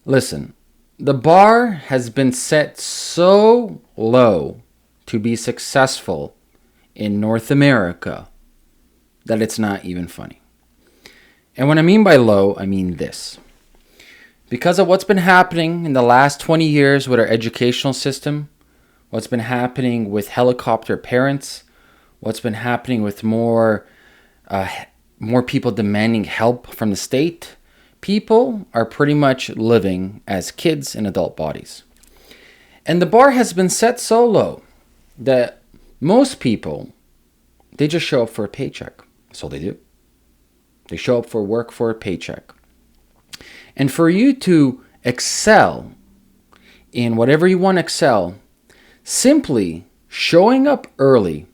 Listen, the bar has been set so low to be successful in North America that it's not even funny. And what I mean by low, I mean this. Because of what's been happening in the last 20 years with our educational system, what's been happening with helicopter parents, what's been happening with more people demanding help from the state, people are pretty much living as kids in adult bodies. And the bar has been set so low that most people, they just show up for a paycheck. That's all they do. They show up for work for a paycheck. And for you to excel in whatever you want to excel, simply showing up early,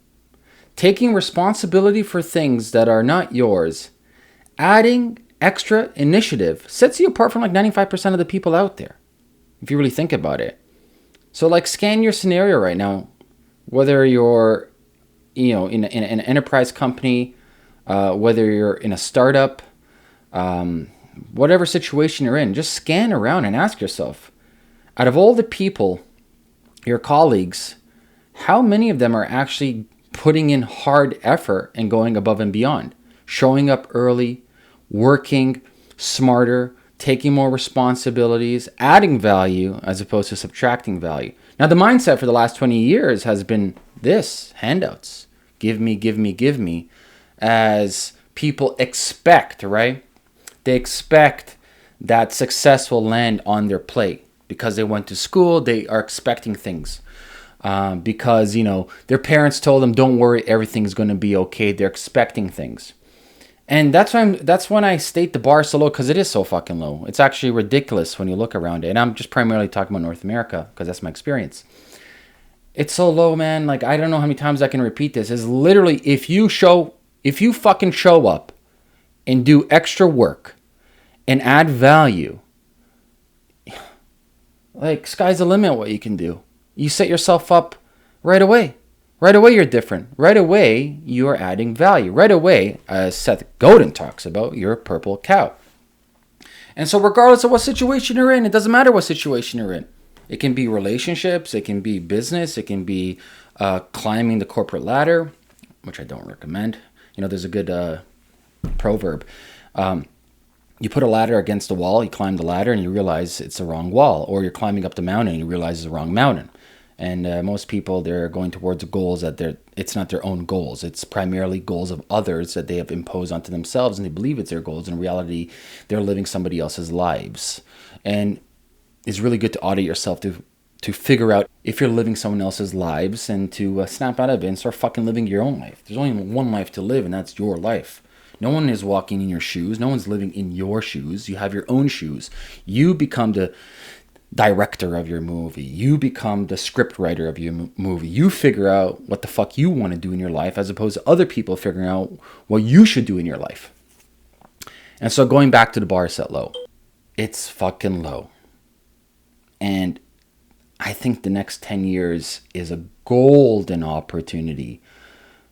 taking responsibility for things that are not yours, adding extra initiative sets you apart from like 95% of the people out there, if you really think about it. So like scan your scenario right now, whether you're in an enterprise company, whether you're in a startup, whatever situation you're in, just scan around and ask yourself, out of all the people, your colleagues, how many of them are actually putting in hard effort and going above and beyond, showing up early, working smarter, taking more responsibilities, adding value as opposed to subtracting value. Now, the mindset for the last 20 years has been this: handouts, give me, give me, give me, as people expect, right? They expect that success will land on their plate because they went to school. They are expecting things because, their parents told them, don't worry, everything's going to be okay. They're expecting things. And that's when I state the bar so low, because it is so fucking low. It's actually ridiculous when you look around it. And I'm just primarily talking about North America because that's my experience. It's so low, man. Like, I don't know how many times I can repeat this. It's literally, if you fucking show up and do extra work and add value, like, sky's the limit what you can do. You set yourself up right away. Right away, you're different. Right away, you are adding value. Right away, as Seth Godin talks about, you're a purple cow. And so regardless of what situation you're in, it doesn't matter what situation you're in. It can be relationships, it can be business, it can be climbing the corporate ladder, which I don't recommend. There's a good proverb. You put a ladder against a wall, you climb the ladder, and you realize it's the wrong wall. Or you're climbing up the mountain, and you realize it's the wrong mountain. And most people, they're going towards goals that it's not their own goals. It's primarily goals of others that they have imposed onto themselves, and they believe it's their goals. In reality, they're living somebody else's lives. And it's really good to audit yourself to figure out if you're living someone else's lives, and to snap out of it and start fucking living your own life. There's only one life to live, and that's your life. No one is walking in your shoes. No one's living in your shoes. You have your own shoes. You become the director of your movie. You become the script writer of your movie. You figure out what the fuck you want to do in your life, as opposed to other people figuring out what you should do in your life. And so going back to the bar set low, it's fucking low. And I think the next 10 years is a golden opportunity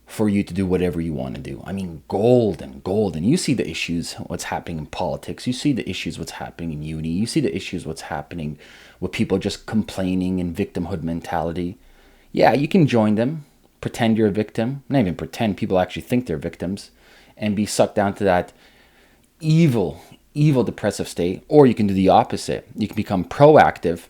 for you to do whatever you want to do. I mean, golden. You see the issues, what's happening in politics. You see the issues, what's happening in uni. You see the issues, what's happening with people just complaining and victimhood mentality. Yeah, you can join them, pretend you're a victim. Not even pretend, people actually think they're victims, and be sucked down to that evil depressive state. Or you can do the opposite. You can become proactive,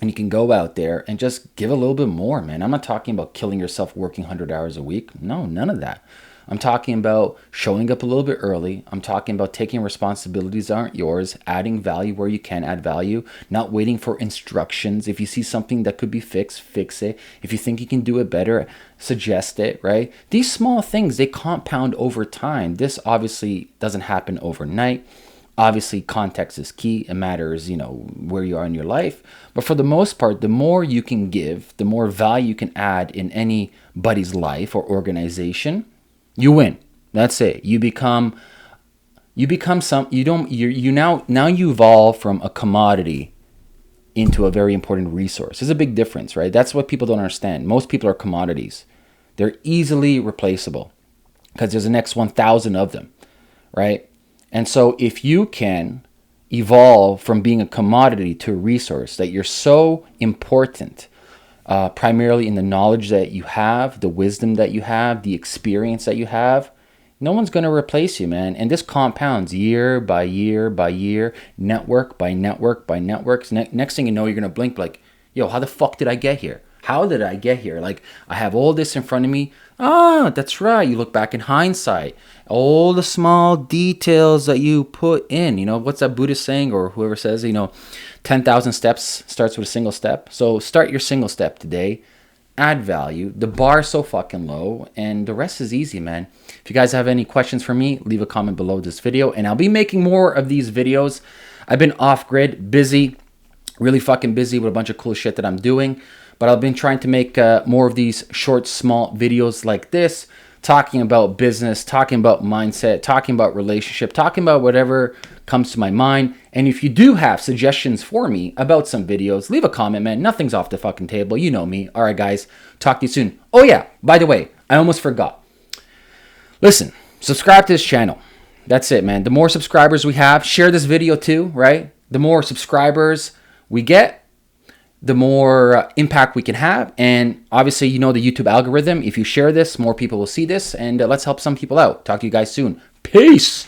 and you can go out there and just give a little bit more, man. I'm not talking about killing yourself working 100 hours a week. No, none of that. I'm talking about showing up a little bit early. I'm talking about taking responsibilities that aren't yours, adding value where you can add value, not waiting for instructions. If you see something that could be fixed, fix it. If you think you can do it better, suggest it, right? These small things, they compound over time. This obviously doesn't happen overnight. Obviously, context is key. It matters, where you are in your life. But for the most part, the more you can give, the more value you can add in anybody's life or organization, you win. That's it. You become now you evolve from a commodity into a very important resource. There's a big difference, right? That's what people don't understand. Most people are commodities. They're easily replaceable because there's the next 1,000 of them, right? And so if you can evolve from being a commodity to a resource, that you're so important, primarily in the knowledge that you have, the wisdom that you have, the experience that you have, no one's going to replace you, man. And this compounds year by year by year, network by network by networks. Next thing you know, you're going to blink like, yo, how the fuck did I get here? How did I get here? Like, I have all this in front of me. Ah, that's right. You look back in hindsight, all the small details that you put in. You know, what's that Buddhist saying, or whoever says, 10,000 steps starts with a single step. So start your single step today. Add value. The bar is so fucking low, and the rest is easy, man. If you guys have any questions for me, leave a comment below this video, and I'll be making more of these videos. I've been off grid, busy, really fucking busy with a bunch of cool shit that I'm doing, but I've been trying to make more of these short, small videos like this, talking about business, talking about mindset, talking about relationship, talking about whatever comes to my mind. And if you do have suggestions for me about some videos, leave a comment, man. Nothing's off the fucking table. You know me. All right, guys. Talk to you soon. Oh, yeah. By the way, I almost forgot. Listen, subscribe to this channel. That's it, man. The more subscribers we have, share this video too, right? The more subscribers we get, the more impact we can have. And obviously, the YouTube algorithm. If you share this, more people will see this. And let's help some people out. Talk to you guys soon. Peace.